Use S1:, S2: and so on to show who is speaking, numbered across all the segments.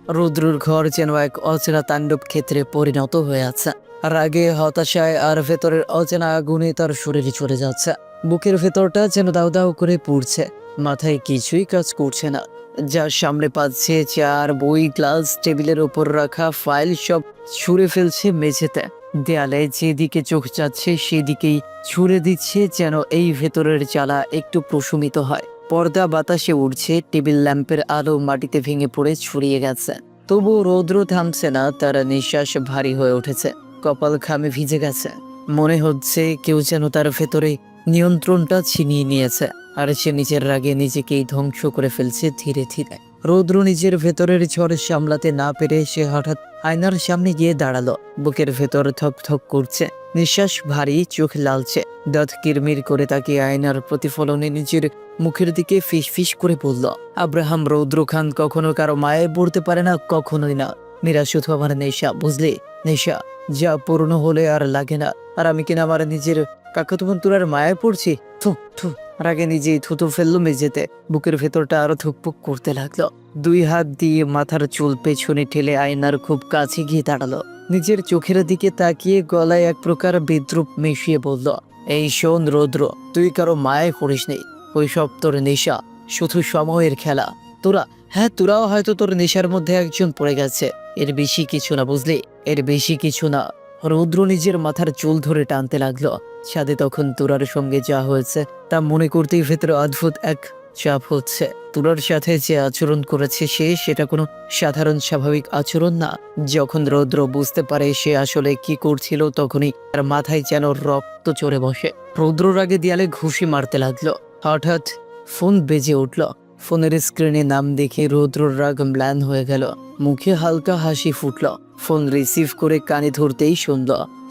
S1: রুদ্রর ঘর যেন এক অচেনা তাণ্ডব ক্ষেত্রে পরিণত হয়ে আছে। রাগে, হতাশায় আর ভেতরের অচেনা আগুনে তার শরীরে চলে যাচ্ছে। বুকের ভেতরটা যেন দাউ দাউ করে পুড়ছে। মাথায় কিছুই কাজ করছে না। যার সামনে পাচ্ছে চেয়ার, বই, গ্লাস, টেবিলের ওপর রাখা ফাইল সব ছুঁড়ে ফেলছে মেঝেতে। দেয়ালে যেদিকে চোখ যাচ্ছে সেদিকেই ছুঁড়ে দিচ্ছে, যেন এই ভেতরের জ্বালা একটু প্রশমিত হয়। পর্দা বাতাসে উড়ছে, টেবিল ল্যাম্পের আলো মাটিতে ভেঙে পড়ে ছড়িয়ে গেছে। তবু রৌদ্র থামছে না, তার নিঃশ্বাস ভারী হয়ে উঠেছে, কপাল ঘামে ভিজে গেছে। মনে হচ্ছে কেউ যেন তার ভেতরে নিয়ন্ত্রণটা ছিনিয়ে নিয়েছে, আর সে নিজের রাগে নিজেকেই ধ্বংস করে ফেলছে ধীরে ধীরে। রৌদ্র নিজের ভেতরের ঝড় সামলাতে না পেরে সে হঠাৎ আয়নার সামনে গিয়ে দাঁড়ালো। বুকের ভেতর থক থক করছে, নিঃশ্বাস ভারী, চোখ লালচে। দাঁত কিরমির করে তাকে আয়নার প্রতিফলনে নিজের মুখের দিকে ফিস ফিস করে বলল, আব্রাহাম রৌদ্র খান কখনো কারো মায়ে পড়তে পারে না, কখনোই না। মীরা শুধু আমার নেশা, বুঝলি? নেশা যা পূর্ণ হলে আর লাগে না। আর আমি কিনা আমার নিজের কাকাতুয়ান তোর মায়ে পড়ছি। থু থু। রাগে নিজেই থুতু ফেললো মেঝেতে। বুকের ভেতরটা আরো ধুকপুক করতে লাগলো। দুই হাত দিয়ে মাথার চুল পেছনে ঠেলে আয়নার খুব কাছে গিয়ে দাঁড়ালো। নিজের চোখের দিকে তাকিয়ে গলায় এক প্রকার বিদ্রুপ মিশিয়ে বলল, এই শোন রৌদ্র, তুই কারো মায়ে পড়িস নেই। ওই সব তোর নেশা, শুধু সময়ের খেলা। তোরাও হয়তো তোর নেশার মধ্যে একজন পড়ে গেছে। এর বেশি কিছু না, বুঝলি? এর বেশি কিছু না। রৌদ্র নিজের মাথার চুল ধরে টানতে লাগলো। সাথে তখন তুরার সঙ্গে যা হয়েছে তা মনে করতেই ভেতরে অদ্ভুত এক চাপ হচ্ছে। তুরার সাথে যে আচরণ করেছে সেটা কোনো সাধারণ স্বাভাবিক আচরণ না। যখন রৌদ্র বুঝতে পারে সে আসলে কি করছিল, তখনই তার মাথায় যেন রক্ত চড়ে বসে। রৌদ্রর আগে দেয়ালে ঘুষি মারতে লাগলো। হঠাৎ ফোন বেজে উঠল। ফোনের স্ক্রিনে নাম দেখে রৌদ্রর রাগ ম্লান হয়ে গেল। মুখে হালকা হাসি ফুটল। ফোন রিসিভ করে কানে ধরতেই শুনল,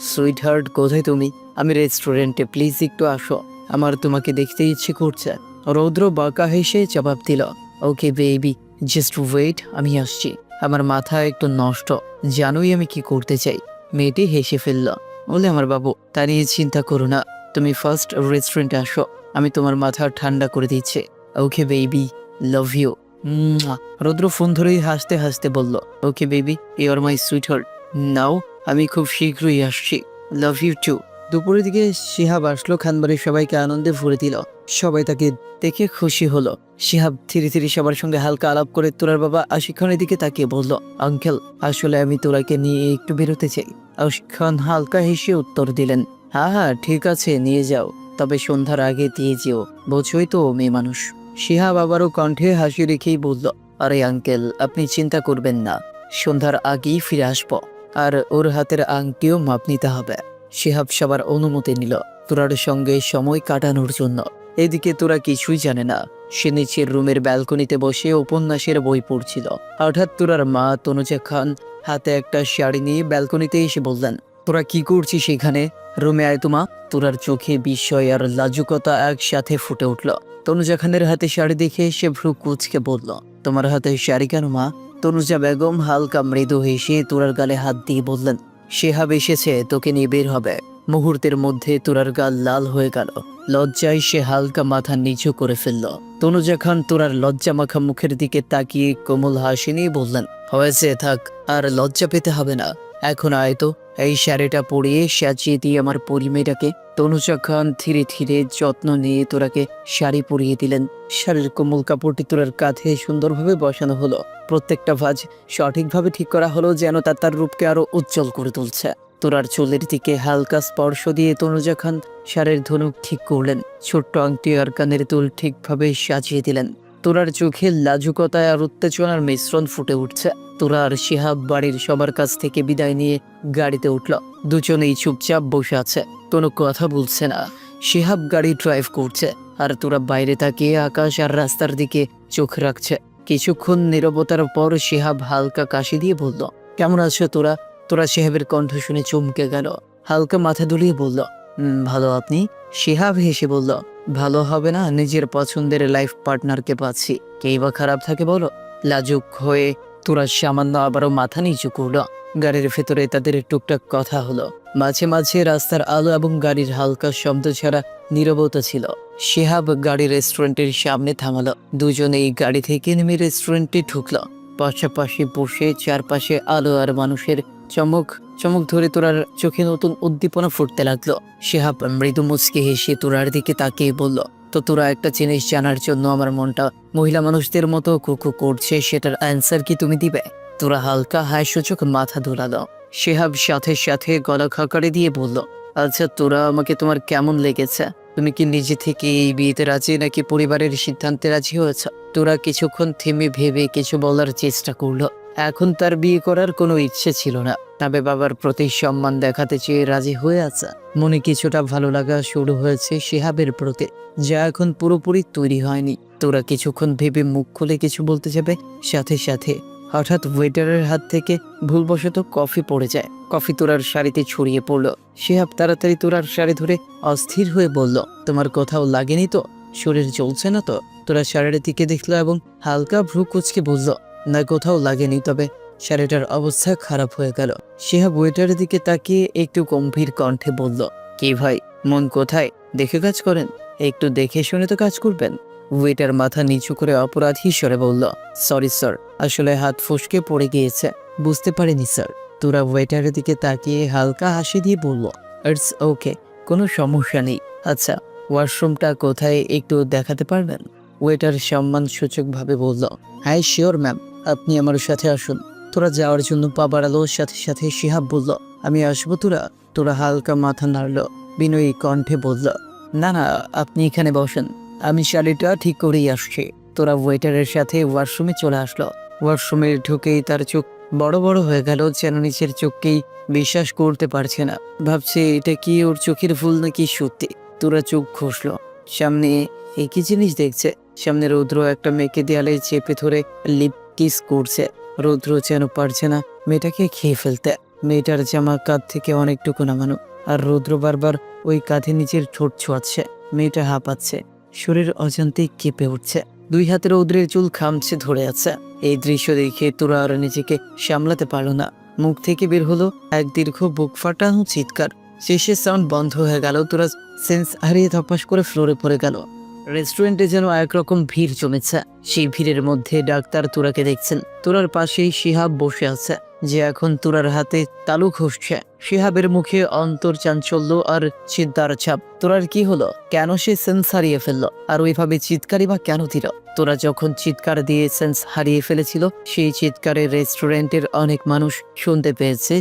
S1: সুইট হার্ট, কোথায় তুমি? আমি রেস্টুরেন্টে, প্লিজ একটু আসো, আমার তোমাকে দেখতে ইচ্ছে করছে। রৌদ্র বাঁকা হেসে জবাব দিল, ওকে বেবি, জাস্ট ওয়েট, আমি আসছি। আমার মাথা একটু নষ্ট, জানোই আমি কি করতে চাই। মেয়েটি হেসে ফেলল, বলে, আমার বাবু, তা নিয়ে চিন্তা করো না, তুমি ফার্স্ট রেস্টুরেন্টে আসো, আমি তোমার মাথা ঠান্ডা করে দিচ্ছি। Okay baby, love you. Roudro phone ধরেই হাসতে হাসতে বলল, okay baby, you are my sweetheart, now আমি খুব শীঘ্রই আসছি, লাভ ইউ টু। দুপুরের দিকে শিহাব আসলো। খানবাড়ির সবাইকে আনন্দে ভরে দিল। সবাই তাকে দেখে খুশি হলো। শিহাব ধীরে ধীরে সবার সঙ্গে হালকা আলাপ করে তোরার বাবা আশিক খানের দিকে তাকিয়ে বলল, আঙ্কেল, আসলে আমি তোরাকে নিয়ে একটু বেরোতে চাই। আশিক খান হালকা হেসে উত্তর দিলেন, হ্যাঁ ঠিক আছে, নিয়ে যাও, তবে সন্ধ্যার আগে দিয়ে যেও, বোঝোই তো মেয়ে মানুষ। শিহাব আবারও কণ্ঠে হাসি রেখেই বলল, আরে আঙ্কেল, আপনি চিন্তা করবেন না, সন্ধ্যার আগেই ফিরে আসবো, আর ওর হাতের আংটিও মাপ নিতে হবে। শিহাব সবার অনুমতি নিল তোরার সঙ্গে সময় কাটানোর জন্য। এদিকে তোরা কিছুই জানে না, সে নিচের রুমের ব্যালকনিতে বসে উপন্যাসের বই পড়ছিল। হঠাৎ তোরার মা তনুজা খান হাতে একটা শাড়ি নিয়ে ব্যালকনিতে এসে বললেন, তোরা কি করছিস সেখানে? রুমে আয় তোমা। তোরার চোখে বিস্ময় আর লাজুকতা একসাথে ফুটে উঠল। তনুজা খানের হাতে শাড়ি দেখে সে ভ্রু কুঁচকে বলল, তোমার হাতে শাড়ি কেন মা? তনুজা বেগম হালকা মৃদু হেসে তোরার গালে হাত দিয়ে বললেন, শিহাব এসেছে, তোকে নিয়ে বের হবে। মুহূর্তের মধ্যে তোরার গাল লাল হয়ে গেল। লজ্জায় সে হালকা মাথা নিচু করে ফেলল। তনুজা খান তোরার লজ্জা মাখা মুখের দিকে তাকিয়ে কোমল হাসি নিয়ে বললেন, হয়েছে, থাক, আর লজ্জা পেতে হবে না, এখন আয় তো, এই শাড়িটা পরিয়ে সাজিয়ে দিয়ে আমার পরিমেয়েটাকে। তনুজা খান ধীরে ধীরে যত্ন নিয়ে তোরাকে শাড়ি পরিয়ে দিলেন। শাড়ির কোমল কাপড়টি তোরার কাঁধে সুন্দরভাবে বসানো হলো। প্রত্যেকটা ভাঁজ সঠিকভাবে ঠিক করা হলো, যেন তার রূপকে আরো উজ্জ্বল করে তুলছে। তোরার চুলের দিকে হালকা স্পর্শ দিয়ে তনুজা খান শাড়ির ধনুক ঠিক করলেন। ছোট্ট আংটি আর কানের দুল ঠিকভাবে সাজিয়ে দিলেন। তোরার চোখে লাজুকতায় আর উত্তেজনার মিশ্রণ ফুটে উঠছে। তোরা আর শিহাব বাড়ির সবার কাছ থেকে বিদায় নিয়ে গাড়িতে উঠল। দুজনেই চুপচাপ বসে আছে, কোনো কথা বলছে না। শিহাব গাড়ি ড্রাইভ করছে, আর তোরা বাইরে তাকিয়ে আকাশ আর রাস্তার দিকে চোখ রাখছে। কিছুক্ষণ নীরবতার পর শিহাব হালকা কাশি দিয়ে বলল, কেমন আছো তোরা? তোরা শিহাবের কণ্ঠ শুনে চমকে গেল। হালকা মাথা দুলিয়ে বলল, ভালো, আপনি? শিহাব হেসে বলল, ভালো হবে না, নিজের পছন্দের লাইফ পার্টনারকে পাচ্ছি, কেই বা খারাপ থাকে বলো? লাজুক হয়ে তোরা সামান্য আবারও মাথা নিচু করল। গাড়ির ভেতরে তাদের টুকটাক কথা হলো। মাঝে মাঝে রাস্তার আলো এবং গাড়ির হালকা শব্দ ছাড়া নীরবতা ছিল। শিহাব গাড়ি রেস্টুরেন্টের সামনে থামালো। দুজনেই গাড়ি থেকে নেমে রেস্টুরেন্টে ঢুকলো। পাশাপাশি বসে চারপাশে আলো আর মানুষের চমক চমক ধরে তোরার চোখে নতুন উদ্দীপনা ফুটতে লাগলো। শিহাব মৃদু মুচকি হেসে তোরার দিকে তাকিয়ে বলল, তো তোরা একটা জিনিস জানার জন্য আমার মনটা মহিলা মানুষদের মতো কুকু করছে, সেটার অ্যান্সার কি তুমি দিবে? তোরা হালকা হায় সূচক মাথা দোলালো। শিহাব সাথে সাথে গলা খাকারে দিয়ে বলল, আচ্ছা তোরা আমাকে তোমার কেমন লেগেছে? তুমি কি নিজে থেকে এই বিয়েতে রাজি নাকি পরিবারের সিদ্ধান্তে রাজি হয়েছ? তোরা কিছুক্ষণ থেমে ভেবে কিছু বলার চেষ্টা করলো। এখন তার বিয়ে করার কোনো ইচ্ছে ছিল না, তবে বাবার প্রতি সম্মান দেখাতে চেয়ে রাজি হয়ে আছে। মনে কিছুটা ভালো লাগা শুরু হয়েছে শিহাবের প্রতি, যা এখন পুরোপুরি তৈরি হয়নি। তোরা কিছুক্ষণ ভেবে মুখ খুলে কিছু বলতে যাবে, সাথে সাথে হঠাৎ ওয়েটারের হাত থেকে ভুলবশত কফি পড়ে যায়। কফি তোরার শাড়িতে ছড়িয়ে পড়লো। শিহাব তাড়াতাড়ি তোরার শাড়ি ধরে অস্থির হয়ে বলল, তোমার কোথাও লাগেনি তো? শরীর চলছে না তো? তোরা শাড়ির দিকে দেখলো এবং হালকা ভ্রু কুচকে বলল, না কোথাও লাগেনি, তবে শাড়িটার অবস্থা খারাপ হয়ে গেল। শিহাব ওয়েটারের দিকে তাকিয়ে একটু গম্ভীর কণ্ঠে বলল, কি ভাই, মন কোথায়? দেখে কাজ করেন, একটু দেখে শুনে তো কাজ করবেন। ওয়েটার মাথা নিচু করে অপরাধী স্বরে বলল, সরি স্যার, আসলে হাত ফসকে পড়ে গিয়েছে, বুঝতে পারিনি স্যার। তোরা ওয়েটারের দিকে তাকিয়ে হালকা হাসি দিয়ে বলল, ইটস ওকে, কোনো সমস্যা নেই। আচ্ছা ওয়াশরুমটা কোথায় একটু দেখাতে পারবেন? ওয়েটার সম্মানসূচকভাবে বলল, হ্যাঁ শিওর ম্যাম, আপনি আমার সাথে আসুন। তোরা যাওয়ার জন্য পা বাড়ালো। সাথে সাথে শিহাব বলল, আমি আসবো তোরা? তোরা হালকা মাথা নাড়ল, বিনয়ী কণ্ঠে বলল, না না, আপনি এখানে বসেন, আমি শাড়িটা ঠিক করেই আসছি। তোরা ওয়েটারের সাথে ওয়াশরুমে চলে আসলো। ওয়াশরুমে ঢুকেই তার চোখ বড় বড় হয়ে গেল, যেন নিচের চোখকেই বিশ্বাস করতে পারছে না। ভাবছে এটা কি ওর চোখের ভুল নাকি সত্যি। তোরা চোখ ঘষল, সামনে একই জিনিস দেখছে। সামনে রৌদ্র একটা মেয়েকে দেয়ালে চেপে ধরে লিপ কিস করছে। রৌদ্র যেন পারছে না মেয়েটাকে খেয়ে ফেলতে। মেয়েটার জামা কাঁধ থেকে অনেকটুকু নামানো, আর রৌদ্র বারবার ওই কাঁধে নিজের ঠোঁট ছোঁয়াচ্ছে। মেয়েটা হাঁপাচ্ছে, শরীর অজান্তেই কেঁপে উঠছে। দুই হাতে রৌদ্রের চুল খামছে ধরে আছে। এই দৃশ্য দেখে তোরা আর নিজেকে সামলাতে পারল না। মুখ থেকে বের হলো এক দীর্ঘ বুক ফাটানো চিৎকার। শেষে সাউন্ড বন্ধ হয়ে গেল। তোরা সেন্স হারিয়ে ধপাস করে ফ্লোরে পড়ে গেল। রেস্টুরেন্টে যেন একরকম ভিড় জমেছে। সেই ভিড়ের মধ্যে ডাক্তার তোরাকে দেখছেন। তোরার পাশেই শিহাব বসে আছে, যে এখন তোরার হাতে তালু ঘষছে। শিহাবের মুখে অন্তর চাঞ্চল্য আর চিন্তার ছাপ। তোরার কি হলো? কেন সে সেন্স হারিয়ে ফেললো? আর ওইভাবে চিৎকারই বা কেন দিল? তোরা যখন চিৎকার দিয়ে সেন্স হারিয়ে ফেলেছিল, সেই চিৎকারে রেস্টুরেন্টের অনেক মানুষ শুনতে পেয়েছে।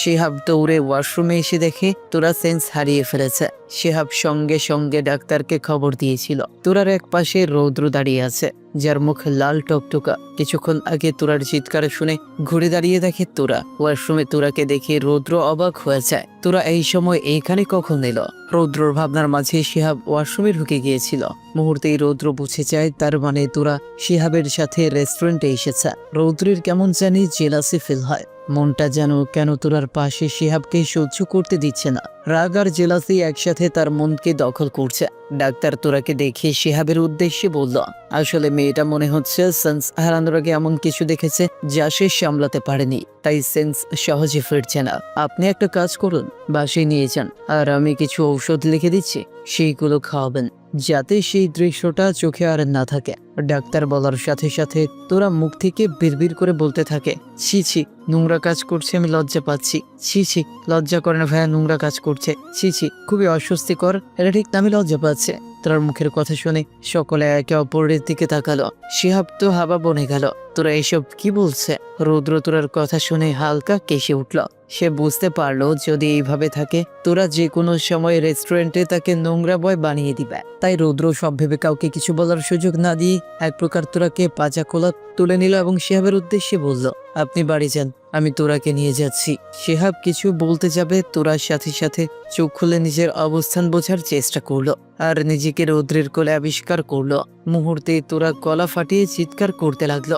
S1: শিহাব দৌড়ে ওয়াশরুমে এসে দেখে তোরা সেন্স হারিয়ে ফেলেছে। শিহাব সঙ্গে সঙ্গে ডাক্তারকে খবর দিয়েছিল। তোরার এক পাশে রৌদ্র দাঁড়িয়ে আছে, যার মুখ লাল টকটকা। কিছুক্ষণ আগে তোরার চিৎকার শুনে ঘুরে দাঁড়িয়ে দেখে তোরা। ওয়াশরুমে তোরাকে দেখে রৌদ্র অবাক হয়ে যায়। তোরা এই সময় এইখানে কখন এলো? রৌদ্রর ভাবনার মাঝে শিহাব ওয়াশরুমে ঢুকে গিয়েছিল। মুহূর্তেই রৌদ্র বুঝে যায়, তার মানে তোরা শিহাবের সাথে রেস্টুরেন্টে এসেছে। রৌদ্রের কেমন জানি জেলাসি ফিল হয়। মনটা যেন কেন তোরার পাশে শিহাবকে সহ্য করতে দিচ্ছে না। রাগ আর জেলাসি একসাথে তার মনকে দখল করছে। ডাক্তার তোরাকে দেখে শিহাবের উদ্দেশ্যে বলল, আসলে মেয়েটা মনে হচ্ছে সেন্স হারানোর আগে এমন কিছু দেখেছে যা সে সামলাতে পারেনি, তাই সেন্স সহজে ফিরছে না। আপনি একটা কাজ করুন, বাসায় নিয়ে যান, আর আমি কিছু ঔষধ লিখে দিচ্ছি, সেইগুলো খাওয়াবেন, যাতে সেই দৃশ্যটা চোখে আর না থাকে। ডাক্তার বলার সাথে সাথে তোরা মুখ থেকে বিড়বিড় করে বলতে থাকে, ছি ছি, নোংরা কাজ করছে, আমি লজ্জা পাচ্ছি। ছি ছি, লজ্জা করে না ভাইয়া, নোংরা কাজ করছে। ছি ছি, খুবই অস্বস্তিকর, এটা ঠিক না, আমি লজ্জা পাচ্ছে। তোর মুখের কথা শুনে সকলে একে অপরের দিকে তাকালো। শিহাব তো হাবা বনে গেল। তোরা এসব কি বলছে? রৌদ্র তোরার কথা শুনে হালকা কেসে উঠল। সে বুঝতে পারলো যদি এইভাবে থাকে তোরা যে কোনো সময় রেস্টুরেন্টে তাকে নোংরা বয় বানিয়ে দিবে। তাই রৌদ্র সব ভেবে কাউকে কিছু বলার সুযোগ না দিয়ে এক প্রকার তোরাকে পাজা কোলা তুলে নিল এবং শিহাবের উদ্দেশ্যে বলল, আপনি বাড়ি যান, আমি তোরাকে নিয়ে যাচ্ছি। শিহাব কিছু বলতে যাবে, তোরার সাথে সাথে চোখ খুলে নিজের অবস্থান বোঝার চেষ্টা করলো আর নিজেকে রৌদ্রের কোলে আবিষ্কার করলো। মুহূর্তে তোরা গলা ফাটিয়ে চিৎকার করতে লাগলো,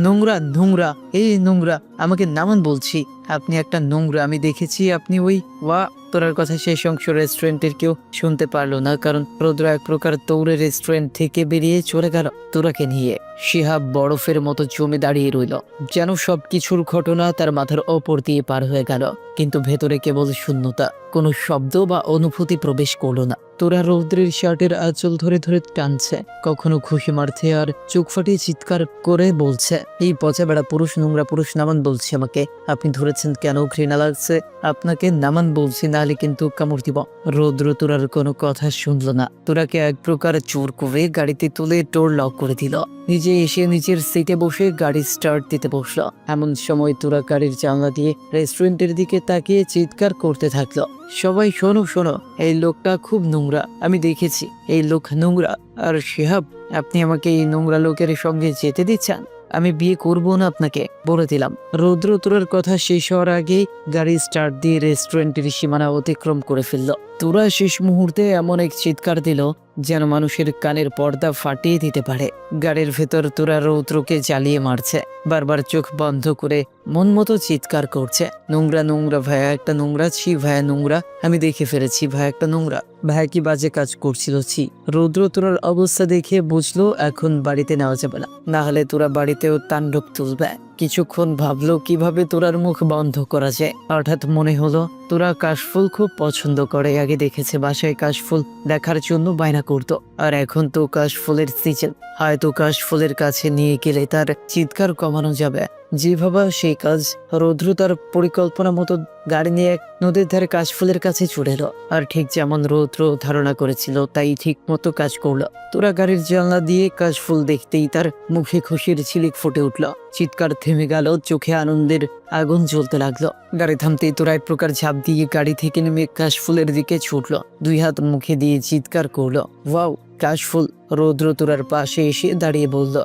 S1: নোংরা, নোংরা, এই নোংরা, আমাকে নামান বলছি, আপনি একটা নোংরা, আমি দেখেছি আপনি ওই ওয়া। তোরার কথা শেষ অংশ রেস্টুরেন্টের কেউ শুনতে পারলো না, কারণ রৌদ্র এক প্রকার দৌড়ে রেস্টুরেন্ট থেকে বেরিয়ে চলে গেল তোরাকে নিয়ে। শিহাব বরফের মতো জমে দাঁড়িয়ে রইল, যেন সবকিছুর ঘটনা তার মাথার ওপর দিয়ে পার হয়ে গেল, কিন্তু ভেতরে কেবল শূন্যতা। কোনো শব্দ বা অনুভূতি প্রবেশ করলো না। তোরা রৌদ্রের শার্টের আঁচল ধরে ধরে টানছে, কখনো খুশি মারছে আর চোখ ফাটিয়ে চিৎকার করে বলছে, এই পচা বেড়া পুরুষ, নোংরা পুরুষ, নামান বলছে আমাকে। আপনি ধরেছেন কেন? ঘৃণা লাগছে আপনাকে? নামান বলছি, নাহলে কিন্তু কামড় দিব। রৌদ্র তোরার কোনো কথা শুনলো না। তোরাকে এক প্রকার জোর করে গাড়িতে তুলে ডোর লক করে দিল। নিজে এসে নিজের সিটে বসে গাড়ি স্টার্ট দিতে বসলো। এমন সময় তোরা গাড়ির জানলা দিয়ে রেস্টুরেন্টের দিকে তাকিয়ে চিৎকার করতে থাকলো, সবাই শোনো শোনো, এই লোকটা খুব নোংরা, আমি দেখেছি, এই লোক নোংরা। আর শিহাব, আপনি আমাকে এই নোংরা লোকের সঙ্গে যেতে দিচ্ছেন? আমি বিয়ে করবো না আপনাকে, বলে দিলাম। রৌদ্র তোরার কথা শেষ হওয়ার আগেই গাড়ি স্টার্ট দিয়ে রেস্টুরেন্টের সীমানা অতিক্রম করে ফেলল। তোরা শেষ মুহূর্তে এমন এক চিৎকার দিল যেন মানুষের কানের পর্দা ফাটিয়ে দিতে পারে। গাড়ির ভেতর তোরা রৌদ্রকে জ্বালিয়ে মারছে, বারবার চোখ বন্ধ করে মন মতো চিৎকার করছে, নোংরা নোংরা ভাইয়া, একটা নোংরা, ছি ভাইয়া নোংরা, আমি দেখে ফেলেছি ভাইয়া একটা নোংরা, ভাইয়া কি বাজে কাজ করছিল, ছি। রৌদ্র তোরার অবস্থা দেখে বুঝলো এখন বাড়িতে নেওয়া যাবে না, না হলে তোরা বাড়িতেও তাণ্ডব তুলবে। কিছুক্ষণ ভাবলো কিভাবে তোরার মুখ বন্ধ করা যায়। হঠাৎ মনে হলো তোরা কাশফুল খুব পছন্দ করে, আগে দেখেছে বাসায় কাশফুল দেখার জন্য বায়না করতো, আর এখন তো কাশফুলের সিজন, হয়তো কাশফুলের কাছে নিয়ে গেলে তার চিৎকার কমানো যাবে। যে ভাবা সেই কাজ। রৌদ্র তার পরিকল্পনা মতো গাড়ি নিয়ে নদীর ধারে কাশফুলের কাছে ছুটে এলো, আর ঠিক যেমন রৌদ্র ধারণা করেছিল তাই ঠিক মতো কাজ করলো। তোরা গাড়ির জানলা দিয়ে কাশফুল দেখতেই তার মুখে খুশির ঝিলিক ফুটে উঠল, চিৎকার থেমে গেল, চোখে আনন্দের আগুন জ্বলতে লাগলো। গাড়ি থামতেই তোরা এক প্রকার ঝাঁপ দিয়ে গাড়ি থেকে নেমে কাশফুলের দিকে ছুটলো, দুই হাত মুখে দিয়ে চিৎকার করলো, ওয়াও কাশফুল। রৌদ্র তোরার পাশে এসে দাঁড়িয়ে বলল,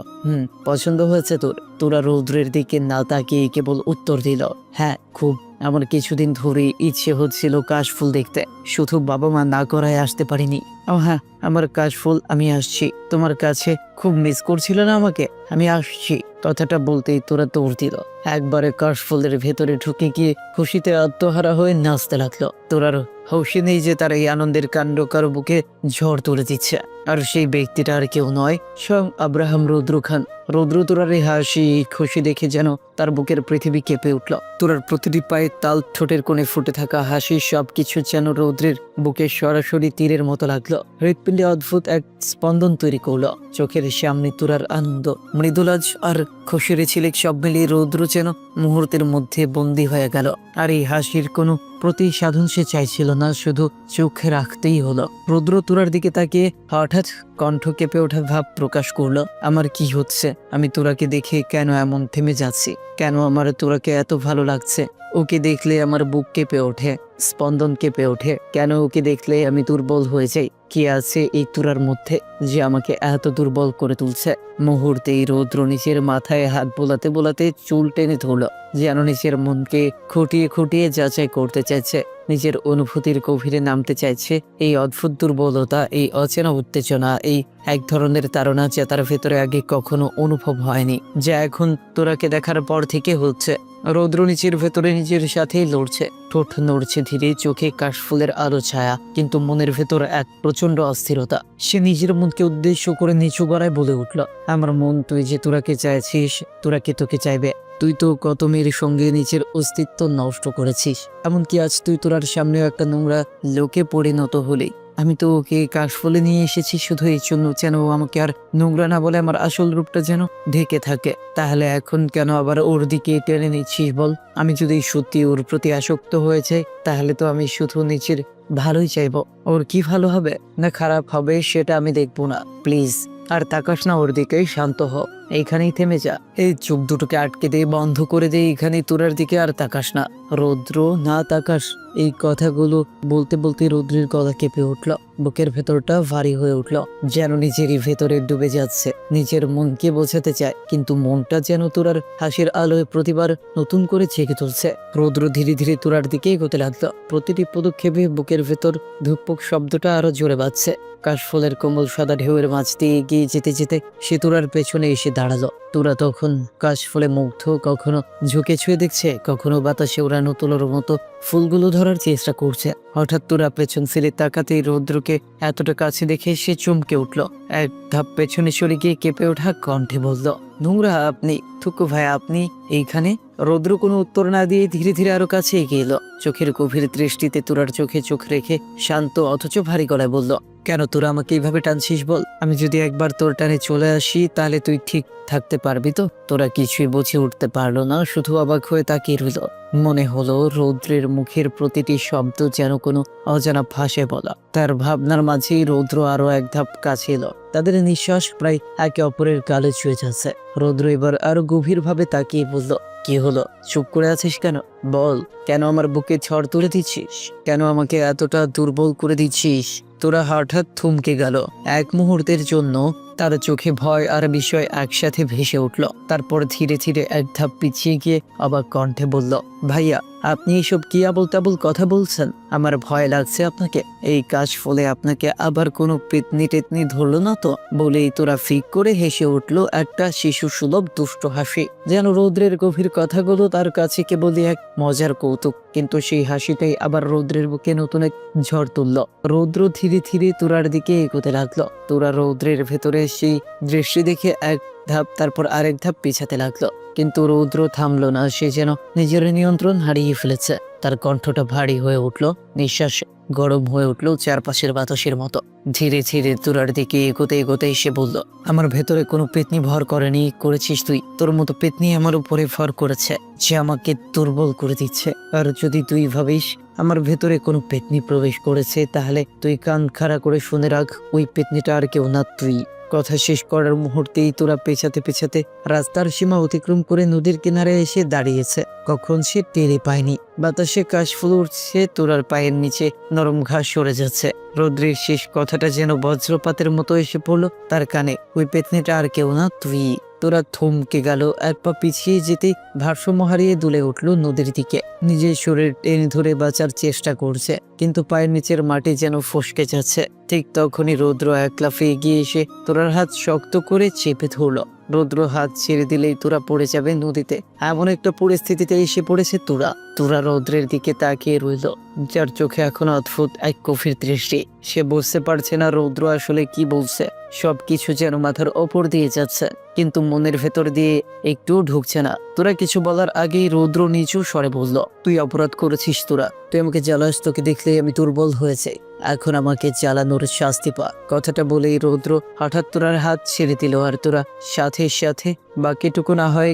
S1: পছন্দ হয়েছে তোর? তোরা রৌদ্রের দিকে না তাকিয়ে কেবল উত্তর দিল, হ্যাঁ খুব। আমার কিছুদিন ধরে ইচ্ছে হচ্ছিল কাশফুল দেখতে, শুধু বাবা মা না করায় আসতে পারিনি। ও হ্যাঁ, আমার কাশফুল, আমি আসছি তোমার কাছে, খুব মিস করছিল না আমাকে, আমি আসছি। কথাটা বলতেই তোরা দৌড় দিল, একবারে কাশফুলের ভেতরে ঢুকে গিয়ে খুশিতে আত্মহারা হয়ে নাচতে লাগলো। তোরার হৌসে নেই যে তার এই আনন্দের কাণ্ড কারো বুকে ঝড় তুলে দিচ্ছে, আর সেই ব্যক্তিটা আর কেউ নয়, স্বয়ং আব্রাহাম রৌদ্র খান। রৌদ্র তোরার এই হাসি খুশি দেখে যেন তার বুকের পৃথিবী কেঁপে উঠল। তোরার প্রতিটি পায়ের তাল, ঠোঁটের কোণে ফুটে থাকা হাসি, সবকিছু যেন রৌদ্রের বুকে সরাসরি তীরের মতো লাগলো। হৃৎপিণ্ডে অদ্ভুত এক স্পন্দন তৈরি করলো। চোখের সামনে তোরার আনন্দ, মৃদুলাজ আর খুশির ঝিলিক সব মিলিয়ে রৌদ্র যেন মুহূর্তের মধ্যে বন্দী হয়ে গেল। আর এই হাসির কোনো প্রতিসাধন সে চাইছিল না, শুধু চোখে রাখতেই হলো। রৌদ্র তোরার দিকে তাকিয়ে হঠাৎ কণ্ঠ কেঁপে ওঠা ভাব প্রকাশ করলো, আমার কি হচ্ছে? আমি তোরাকে দেখে কেন এমন থেমে যাচ্ছি? কেন আমার তোরাকে এত ভালো লাগছে? ওকে দেখলে আমার বুক কেঁপে ওঠে, স্পন্দন কেঁপে ওঠে। কেন ওকে দেখলে আমি দুর্বল হয়ে যাই? কি আছে এই তোরার মধ্যে যে আমাকে এত দুর্বল করে তুলছে? মুহূর্তেই রৌদ্র নিজের মাথায় হাত বোলাতে বোলাতে চুল টেনে ধরল, যেন নিজের মনকে খুঁটিয়ে খুঁটিয়ে যাচাই করতে চাইছে, নিজের অনুভূতির গভীরে নামতে চাইছে। এই অদ্ভুত দুর্বলতা, এই অচেনা উত্তেজনা, এই এক ধরনের তাড়না যা তার ভেতরে আগে কখনো অনুভব হয়নি, যা এখন তোরাকে দেখার পর থেকে হচ্ছে। রৌদ্র নিচের ভেতরে নিজের সাথেই লড়ছে, ঠোঁট নড়ছে ধীরে, চোখে কাশফুলের আলো ছায়া, কিন্তু মনের ভেতর এক প্রচন্ড অস্থিরতা। সে নিজের মনকে উদ্দেশ্য করে নিচু গলায় বলে উঠল, আমার মন, তুই যে তোরাকে চাইছিস, তোরাকে তোকে চাইবে। তুই তো কত মেয়ের সঙ্গে নিজের অস্তিত্ব নষ্ট করেছিস, এমনকি আজ তুই তোরার সামনেও একটা নোংরা লোকে পরিণত হলি। আমি তো ওকে কাশফুলে নিয়ে এসেছি শুধু এই জন্য যেন ও আমাকে আর নোংরা না বলে, আমার আসল রূপটা যেন ঢেকে থাকে। তাহলে এখন কেন আবার ওর দিকে টেনে নিচ্ছিস বল? আমি যদি সত্যি ওর প্রতি আসক্ত হয়ে যাই, তাহলে তো আমি শুধু নিজের ভালোই চাইবো। ওর কি ভালো হবে না খারাপ হবে সেটা আমি দেখবো না, প্লিজ। আর তাকাস না ওর দিকে, শান্ত হ, এইখানেই থেমে যা। এই চোখ দুটোকে আটকে দে, বন্ধ করে দে, এখানেই তোরার দিকে আর তাকাস না। রৌদ্র, না তাকাস। এই কথাগুলো বলতে বলতে রৌদ্রের গলা কেঁপে উঠল, বুকের ভেতরটা ভারী হয়ে উঠল, যেন নিজেরই ভেতরে ডুবে যাচ্ছে। নিজের মনকে বোঝাতে চায়, কিন্তু মনটা যেন তোরার হাসির আলোয় প্রতিবার নতুন করে ছেঁকে তুলছে। রৌদ্র ধীরে ধীরে তোরার দিকে এগোতে লাগলো, প্রতিটি পদক্ষেপে বুকের ভেতর ধুকপুক শব্দটা আরো জোরে বাজছে। কাশফুলের কোমল সাদা ঢেউয়ের মাঝ দিয়ে এগিয়ে যেতে যেতে সে তোরার পেছনে এসে দাঁড়ালো। তোরা তখন কাশফুলে মুগ্ধ, কখনো ঝুঁকে ছুঁয়ে দেখছে, কখনো বাতাসে ওড়ানো তুলোর মতো ফুলগুলো ধরার চেষ্টা করছে। হঠাৎ তোরা পেছন ফিরে তাকাতেই রৌদ্রকে রৌদ্রকে এতটা কাছে দেখে সে চমকে উঠল। এক ধাপ পেছনে সরে গিয়ে কেঁপে ওঠা কণ্ঠে বলল, নোংরা আপনি, থুকু ভাই আপনি এইখানে? রৌদ্র কোনো উত্তর না দিয়ে ধীরে ধীরে আরো কাছে এগিয়ে এলো। চোখের গভীর দৃষ্টিতে তোরার চোখে চোখ রেখে শান্ত অথচ ভারী গলায় বলল, কেন তোরা আমাকে এইভাবে টানছিস বল? আমি যদি একবার তোর টানে চলে আসি তাহলে তুই ঠিক থাকতে পারবি তো? তোরা কিছুই বুঝে উঠতে পারলো না, শুধু অবাক হয়ে তাকিয়ে রইল। মনে হলো রৌদ্রের মুখের প্রতিটি শব্দ যেন কোনো অজানা ভাষায় বলা। তার ভাবনার মাঝেই রৌদ্র আরো এক ধাপ কাছে এলো। তাদের নিঃশ্বাস প্রায় একে অপরের গালে ছুঁয়ে যাচ্ছে। রৌদ্র এবার আরো গভীরভাবে তাকিয়ে বলল, কি হলো? চুপ করে আছিস কেন? বল, কেন আমার বুকে ঝড় তুলে দিচ্ছিস? কেন আমাকে এতটা দুর্বল করে দিচ্ছিস? তোরা হঠাৎ থমকে গেল। এক মুহূর্তের জন্য তার চোখে ভয় আর বিস্ময় একসাথে ভেসে উঠল। তারপর ধীরে ধীরে এক ধাপ পিছিয়ে গিয়ে অবাক কণ্ঠে বলল, ভাইয়া আপনি এসব কি আবল তাবল কথা বলছেন? আমার ভয় লাগছে আপনাকে। এই কাজ ফলে আপনাকে আবার কোনো পেতনি টেতনি ধরলো না তো? বলেই তোরা ফিক করে হেসে উঠল একটা শিশু সুলভ দুষ্ট হাসি। যেন রৌদ্রের গভীর কথাগুলো তার কাছে কেবলই এক মজার কৌতুক, কিন্তু সেই হাসিটাই আবার রৌদ্রের বুকে নতুন এক ঝড় তুলল। রৌদ্র ধীরে ধীরে তোরার দিকে এগোতে লাগলো। তোরা রৌদ্রের ভেতরে সেই দৃষ্টি দেখে এক ধাপ তারপর আরেক ধাপ পিছাতে লাগলো, কিন্তু রৌদ্র থামলো না। সে যেন নিজের নিয়ন্ত্রণ হারিয়ে ফেলেছে। তার কণ্ঠটা ভারী হয়ে উঠল, নিঃশ্বাস গরম হয়ে উঠল চারপাশের বাতাসের মতো। ধীরে ধীরে তোরার দিকে এগোতে এগোতে এসে বলল, আমার ভেতরে কোনো পেতনি ভর করেনি, করেছিস তুই। তোর মতো পেতনি আমার উপরে ভর করেছে, যে আমাকে দুর্বল করে দিচ্ছে। আর যদি তুই ভাবিস আমার ভেতরে কোনো পেতনি প্রবেশ করেছে, তাহলে তুই কান খাড়া করে শুনে রাখ, ওই পেতনিটা আর কেউ না তুই। কথা শেষ করার মুহূর্তেই তোরা পেছাতে পেছাতে রাস্তার সীমা অতিক্রম করে নদীর কিনারে এসে দাঁড়িয়েছে। কখন সে টেরে পায়নি। বাতাসে কাশফুল উঠছে, তোরার পায়ের নিচে নরম ঘাস সরে যাচ্ছে। রৌদ্রের শেষ কথাটা যেন বজ্রপাতের মতো এসে পড়লো তার কানে, ওই পেতনিটা আর কেউ না তুই। তোরা থমকে গেল। এক পা পিছিয়ে যেতেই ভারসাম্য হারিয়ে দুলে উঠল নদীর দিকে। নিজের শরীর টেনে ধরে বাঁচার চেষ্টা করছে, কিন্তু পায়ের নিচের মাটি যেন ফসকে যাচ্ছে। ঠিক তখনই রৌদ্র এক লাফে এগিয়ে এসে তোরার হাত শক্ত করে চেপে ধরলো। রৌদ্র হাত ছেড়ে দিলেই তোরা পড়ে যাবে নদীতে। এমন একটা পরিস্থিতিতে এসে পড়েছে তোরা। তোরা রৌদ্রের দিকে তাকিয়ে রইল, যার চোখে এখন অদ্ভুত এক গভীর দৃষ্টি। সে বুঝতে পারছে না রৌদ্র আসলে কি বলছে। সবকিছু যেন মাথার ওপর দিয়ে যাচ্ছে, কিন্তু মনের ভেতর দিয়ে একটুও ঢুকছে না। তোরা কিছু বলার আগেই রৌদ্র নিচু স্বরে বলল, তুই অপরাধ করেছিস তোরা। তুই আমাকে জ্বালাস, তোকে দেখলে আমি দুর্বল হয়েছে। এখন আমাকে জ্বালানোর শাস্তি পা। কথাটা বলেই রৌদ্র হঠাৎ তোরার হাত ছেড়ে দিল, আর তোরা সাথে সাথে বাকিটুকু না হয়